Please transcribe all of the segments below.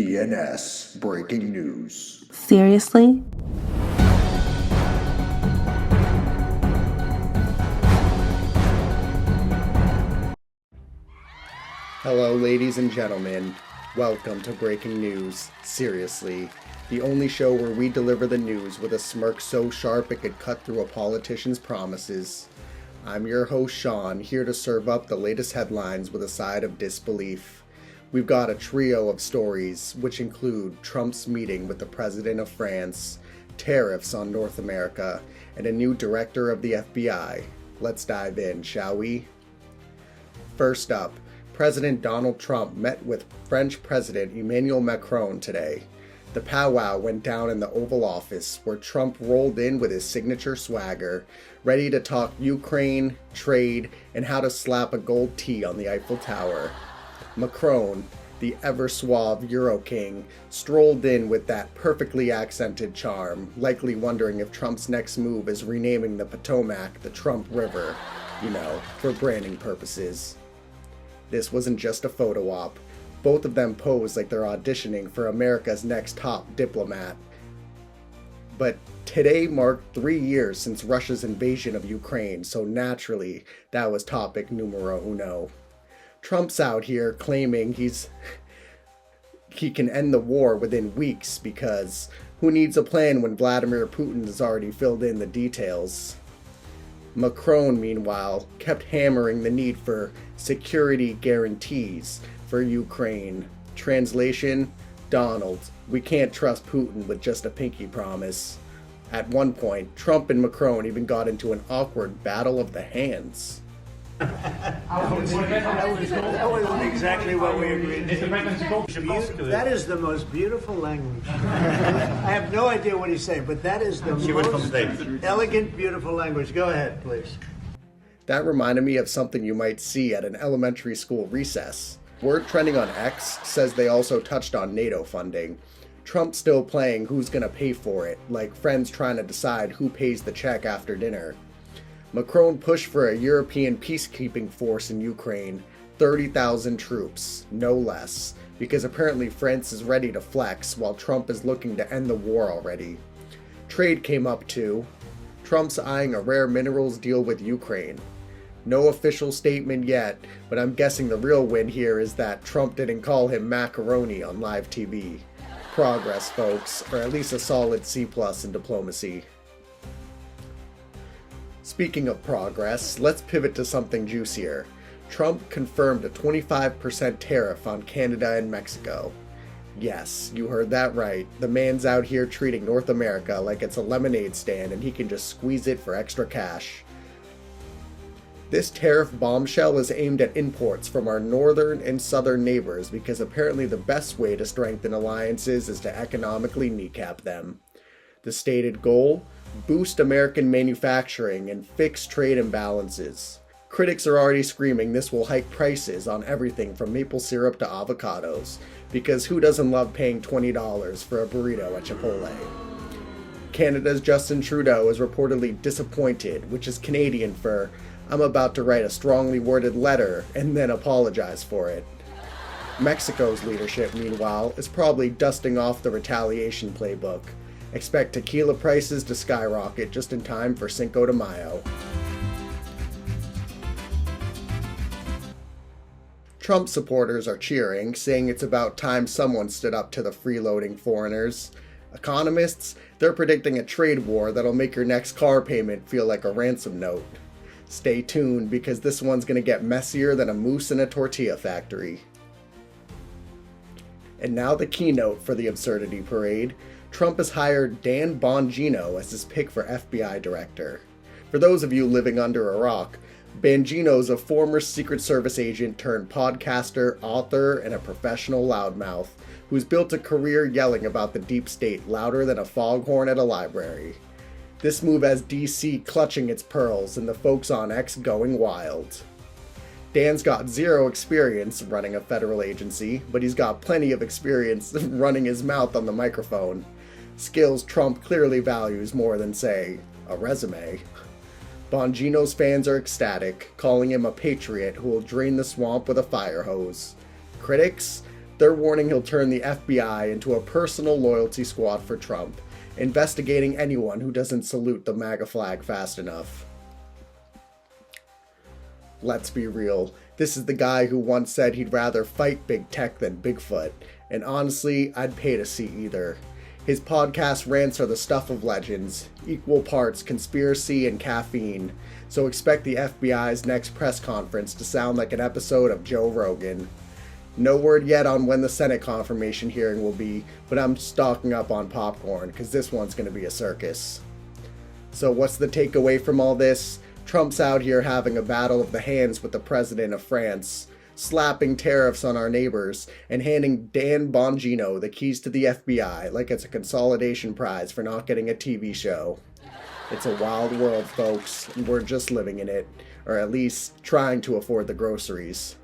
ENS Breaking News. Seriously? Hello, ladies and gentlemen. Welcome to Breaking News. Seriously, the only show where we deliver the news with a smirk so sharp it could cut through a politician's promises. I'm your host, Sean, here to serve up the latest headlines with a side of disbelief. We've got a trio of stories, which include Trump's meeting with the President of France, tariffs on North America, and a new director of the FBI. Let's dive in, shall we? First up, President Donald Trump met with French President Emmanuel Macron today. The powwow went down in the Oval Office, where Trump rolled in with his signature swagger, ready to talk Ukraine, trade, and how to slap a gold T on the Eiffel Tower. Macron, the ever-suave Euro king, strolled in with that perfectly accented charm, likely wondering if Trump's next move is renaming the Potomac the Trump River, for branding purposes. This wasn't just a photo op. Both of them posed like they're auditioning for America's next top diplomat. But today marked 3 years since Russia's invasion of Ukraine, so naturally, that was topic numero uno. Trump's out here claiming he can end the war within weeks because who needs a plan when Vladimir Putin has already filled in the details? Macron, meanwhile, kept hammering the need for security guarantees for Ukraine. Translation: Donald, we can't trust Putin with just a pinky promise. At one point, Trump and Macron even got into an awkward battle of the hands. That was exactly what we agreed to. That is the most beautiful language. I have no idea what he's saying, but that is the most elegant, beautiful language. Go ahead, please. That reminded me of something you might see at an elementary school recess. Word trending on X says they also touched on NATO funding. Trump's still playing who's gonna pay for it, like friends trying to decide who pays the check after dinner. Macron pushed for a European peacekeeping force in Ukraine, 30,000 troops, no less, because apparently France is ready to flex while Trump is looking to end the war already. Trade came up too. Trump's eyeing a rare minerals deal with Ukraine. No official statement yet, but I'm guessing the real win here is that Trump didn't call him macaroni on live TV. Progress, folks, or at least a solid C+ in diplomacy. Speaking of progress, let's pivot to something juicier. Trump confirmed a 25% tariff on Canada and Mexico. Yes, you heard that right. The man's out here treating North America like it's a lemonade stand and he can just squeeze it for extra cash. This tariff bombshell is aimed at imports from our northern and southern neighbors because apparently the best way to strengthen alliances is to economically kneecap them. The stated goal? Boost American manufacturing and fix trade imbalances. Critics are already screaming this will hike prices on everything from maple syrup to avocados, because who doesn't love paying $20 for a burrito at Chipotle? Canada's Justin Trudeau is reportedly disappointed, which is Canadian for I'm about to write a strongly worded letter and then apologize for it. Mexico's leadership, meanwhile, is probably dusting off the retaliation playbook. Expect tequila prices to skyrocket just in time for Cinco de Mayo. Trump supporters are cheering, saying it's about time someone stood up to the freeloading foreigners. Economists, they're predicting a trade war that'll make your next car payment feel like a ransom note. Stay tuned, because this one's gonna get messier than a moose in a tortilla factory. And now the keynote for the absurdity parade. Trump has hired Dan Bongino as his pick for FBI director. For those of you living under a rock, Bongino's a former Secret Service agent turned podcaster, author, and a professional loudmouth who's built a career yelling about the deep state louder than a foghorn at a library. This move has DC clutching its pearls and the folks on X going wild. Dan's got zero experience running a federal agency, but he's got plenty of experience running his mouth on the microphone. Skills Trump clearly values more than, say, a resume. Bongino's fans are ecstatic, calling him a patriot who will drain the swamp with a fire hose. Critics? They're warning he'll turn the FBI into a personal loyalty squad for Trump, investigating anyone who doesn't salute the MAGA flag fast enough. Let's be real, this is the guy who once said he'd rather fight big tech than Bigfoot, and honestly, I'd pay to see either. His podcast rants are the stuff of legends, equal parts conspiracy and caffeine, so expect the FBI's next press conference to sound like an episode of Joe Rogan. No word yet on when the Senate confirmation hearing will be, but I'm stocking up on popcorn because this one's going to be a circus. So what's the takeaway from all this? Trump's out here having a battle of the hands with the president of France, slapping tariffs on our neighbors, and handing Dan Bongino the keys to the FBI like it's a consolidation prize for not getting a TV show. It's a wild world, folks, and we're just living in it, or at least trying to afford the groceries.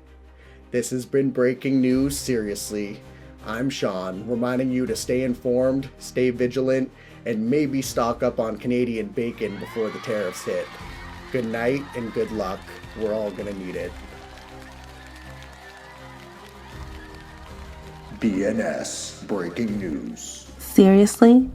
This has been Breaking News Seriously. I'm Sean, reminding you to stay informed, stay vigilant, and maybe stock up on Canadian bacon before the tariffs hit. Good night and good luck. We're all gonna need it. BNS Breaking News. Seriously?